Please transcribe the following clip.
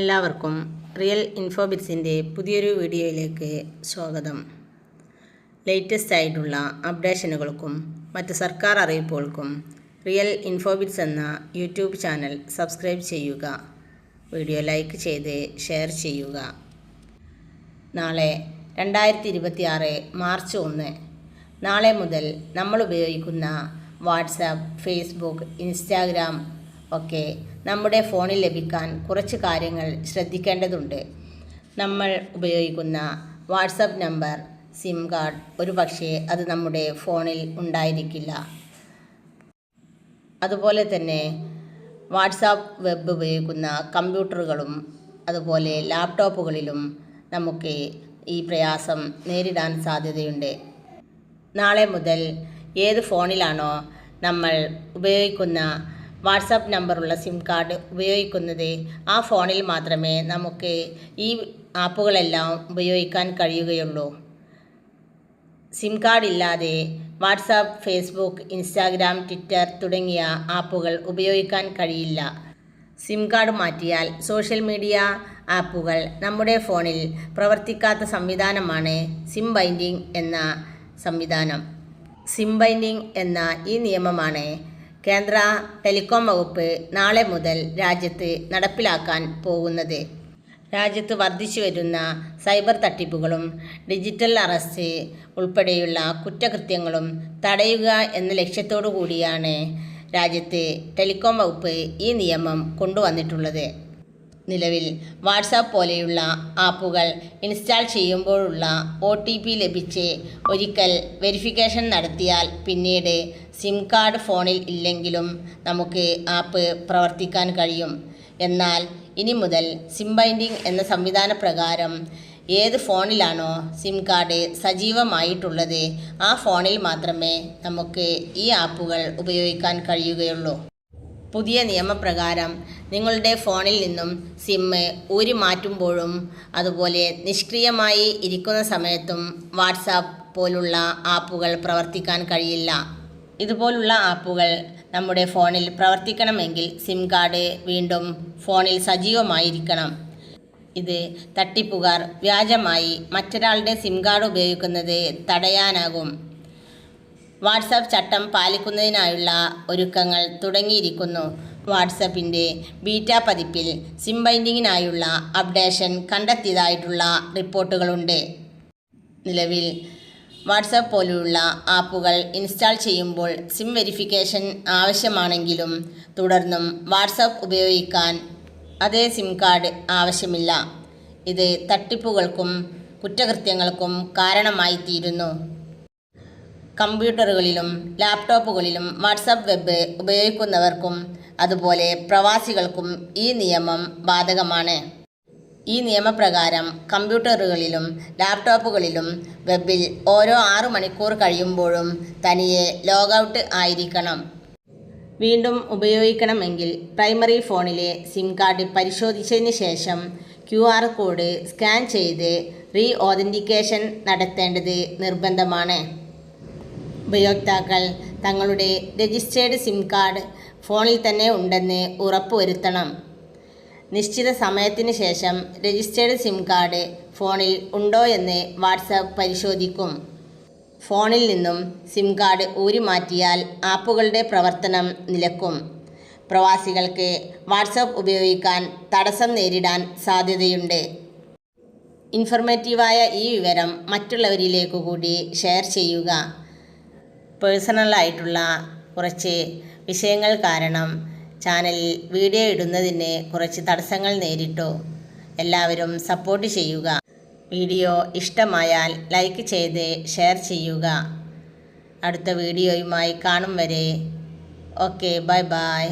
എല്ലാവർക്കും റിയൽ ഇൻഫോബിറ്റ്സിൻ്റെ പുതിയൊരു വീഡിയോയിലേക്ക് സ്വാഗതം. ലേറ്റസ്റ്റ് ആയിട്ടുള്ള അപ്ഡേഷനുകൾക്കും മറ്റ് സർക്കാർ അറിയിപ്പുകൾക്കും റിയൽ ഇൻഫോബിറ്റ്സ് എന്ന യൂട്യൂബ് ചാനൽ സബ്സ്ക്രൈബ് ചെയ്യുക. വീഡിയോ ലൈക്ക് ചെയ്ത് ഷെയർ ചെയ്യുക. നാളെ 2026 മാർച്ച് 1 നാളെ മുതൽ നമ്മൾ ഉപയോഗിക്കുന്ന വാട്സാപ്പ്, ഫേസ്ബുക്ക്, ഇൻസ്റ്റാഗ്രാം ഒക്കെ നമ്മുടെ ഫോണിൽ ലഭിക്കാൻ കുറച്ച് കാര്യങ്ങൾ ശ്രദ്ധിക്കേണ്ടതുണ്ട്. നമ്മൾ ഉപയോഗിക്കുന്ന വാട്സപ്പ് നമ്പർ, സിം കാർഡ് ഒരു പക്ഷേ അത് നമ്മുടെ ഫോണിൽ ഉണ്ടായിരിക്കില്ല. അതുപോലെ തന്നെ വാട്സാപ്പ് വെബ് ഉപയോഗിക്കുന്ന കമ്പ്യൂട്ടറുകളും അതുപോലെ ലാപ്ടോപ്പുകളിലും നമുക്ക് ഈ പ്രയാസം നേരിടാൻ സാധ്യതയുണ്ട്. നാളെ മുതൽ ഏത് ഫോണിലാണോ നമ്മൾ ഉപയോഗിക്കുന്ന വാട്സാപ്പ് നമ്പറുള്ള സിം കാർഡ് ഉപയോഗിക്കുന്നത്, ആ ഫോണിൽ മാത്രമേ നമുക്ക് ഈ ആപ്പുകളെല്ലാം ഉപയോഗിക്കാൻ കഴിയുകയുള്ളൂ. സിം കാർഡ് ഇല്ലാതെ വാട്സാപ്പ്, ഫേസ്ബുക്ക്, ഇൻസ്റ്റാഗ്രാം, ട്വിറ്റർ തുടങ്ങിയ ആപ്പുകൾ ഉപയോഗിക്കാൻ കഴിയില്ല. സിം കാർഡ് മാറ്റിയാൽ സോഷ്യൽ മീഡിയ ആപ്പുകൾ നമ്മുടെ ഫോണിൽ പ്രവർത്തിക്കാത്ത സംവിധാനമാണ് സിം ബൈൻഡിംഗ് എന്ന സംവിധാനം. സിം ബൈൻഡിംഗ് എന്ന ഈ നിയമമാണ് കേന്ദ്ര ടെലികോം വകുപ്പ് നാളെ മുതൽ രാജ്യത്ത് നടപ്പിലാക്കാൻ പോകുന്നത്. രാജ്യത്ത് വർദ്ധിച്ചു വരുന്ന സൈബർ തട്ടിപ്പുകളും ഡിജിറ്റൽ അറസ്റ്റ് ഉൾപ്പെടെയുള്ള കുറ്റകൃത്യങ്ങളും തടയുക എന്ന ലക്ഷ്യത്തോടു കൂടിയാണ് രാജ്യത്ത് ടെലികോം വകുപ്പ് ഈ നിയമം കൊണ്ടുവന്നിട്ടുള്ളത്. നിലവിൽ വാട്സാപ്പ് പോലെയുള്ള ആപ്പുകൾ ഇൻസ്റ്റാൾ ചെയ്യുമ്പോഴുള്ള OTP ലഭിച്ച് ഒരിക്കൽ വെരിഫിക്കേഷൻ നടത്തിയാൽ പിന്നീട് സിം കാർഡ് ഫോണിൽ ഇല്ലെങ്കിലും നമുക്ക് ആപ്പ് പ്രവർത്തിക്കാൻ കഴിയും. എന്നാൽ ഇനി മുതൽ സിം ബൈൻഡിംഗ് എന്ന സംവിധാന പ്രകാരം ഏത് ഫോണിലാണോ സിം കാർഡ് സജീവമായിട്ടുള്ളത്, ആ ഫോണിൽ മാത്രമേ നമുക്ക് ഈ ആപ്പുകൾ ഉപയോഗിക്കാൻ കഴിയുകയുള്ളൂ. പുതിയ നിയമപ്രകാരം നിങ്ങളുടെ ഫോണിൽ നിന്നും സിം ഊരി മാറ്റുമ്പോഴും അതുപോലെ നിഷ്ക്രിയമായി ഇരിക്കുന്ന സമയത്തും വാട്സാപ്പ് പോലുള്ള ആപ്പുകൾ പ്രവർത്തിക്കാൻ കഴിയില്ല. ഇതുപോലുള്ള ആപ്പുകൾ നമ്മുടെ ഫോണിൽ പ്രവർത്തിക്കണമെങ്കിൽ സിം കാർഡ് വീണ്ടും ഫോണിൽ സജീവമായിരിക്കണം. ഇത് തട്ടിപ്പുകാർ വ്യാജമായി മറ്റൊരാളുടെ സിം കാർഡ് ഉപയോഗിക്കുന്നത് തടയാനാകും. വാട്സാപ്പ് ചട്ടം പാലിക്കുന്നതിനായുള്ള ഒരുക്കങ്ങൾ തുടങ്ങിയിരിക്കുന്നു. വാട്സാപ്പിൻ്റെ ബീറ്റ പതിപ്പിൽ സിം ബൈൻഡിങ്ങിനായുള്ള അപ്ഡേഷൻ കണ്ടെത്തിയതായിട്ടുള്ള റിപ്പോർട്ടുകളുണ്ട്. നിലവിൽ വാട്സാപ്പ് പോലുള്ള ആപ്പുകൾ ഇൻസ്റ്റാൾ ചെയ്യുമ്പോൾ സിം വെരിഫിക്കേഷൻ ആവശ്യമാണെങ്കിലും തുടർന്നും വാട്സാപ്പ് ഉപയോഗിക്കാൻ അതേ സിം കാർഡ് ആവശ്യമില്ല. ഇത് തട്ടിപ്പുകൾക്കും കുറ്റകൃത്യങ്ങൾക്കും കാരണമായിത്തീരുന്നു. കമ്പ്യൂട്ടറുകളിലും ലാപ്ടോപ്പുകളിലും വാട്സാപ്പ് വെബ് ഉപയോഗിക്കുന്നവർക്കും അതുപോലെ പ്രവാസികൾക്കും ഈ നിയമം ബാധകമാണ്. ഈ നിയമപ്രകാരം കമ്പ്യൂട്ടറുകളിലും ലാപ്ടോപ്പുകളിലും വെബിൽ ഓരോ 6 മണിക്കൂർ കഴിയുമ്പോഴും തനിയെ ലോഗൌട്ട് ആയിരിക്കണം. വീണ്ടും ഉപയോഗിക്കണമെങ്കിൽ പ്രൈമറി ഫോണിലെ സിം കാർഡ് പരിശോധിച്ചതിന് ശേഷം QR കോഡ് സ്കാൻ ചെയ്ത് റീ ഓതൻറ്റിക്കേഷൻ നടത്തേണ്ടത് നിർബന്ധമാണ്. ഉപയോക്താക്കൾ തങ്ങളുടെ രജിസ്റ്റേർഡ് സിം കാർഡ് ഫോണിൽ തന്നെ ഉണ്ടെന്ന് ഉറപ്പുവരുത്തണം. നിശ്ചിത സമയത്തിന് ശേഷം രജിസ്റ്റേർഡ് സിം കാർഡ് ഫോണിൽ ഉണ്ടോ എന്ന് വാട്സാപ്പ് പരിശോധിക്കും. ഫോണിൽ നിന്നും സിം കാർഡ് ഊരി മാറ്റിയാൽ ആപ്പുകളുടെ പ്രവർത്തനം നിലക്കും. പ്രവാസികൾക്ക് വാട്സാപ്പ് ഉപയോഗിക്കാൻ തടസ്സം നേരിടാൻ സാധ്യതയുണ്ട്. ഇൻഫർമേറ്റീവായ ഈ വിവരം മറ്റുള്ളവരിലേക്ക് കൂടി ഷെയർ ചെയ്യുക. പേഴ്സണലായിട്ടുള്ള കുറച്ച് വിഷയങ്ങൾ കാരണം ചാനലിൽ വീഡിയോ ഇടുന്നതിന് കുറച്ച് തടസ്സങ്ങൾ നേരിട്ടു. എല്ലാവരും സപ്പോർട്ട് ചെയ്യുക. വീഡിയോ ഇഷ്ടമായാൽ ലൈക്ക് ചെയ്ത് ഷെയർ ചെയ്യുക. അടുത്ത വീഡിയോയുമായി കാണും വരെ ഓക്കെ, ബൈ ബൈ.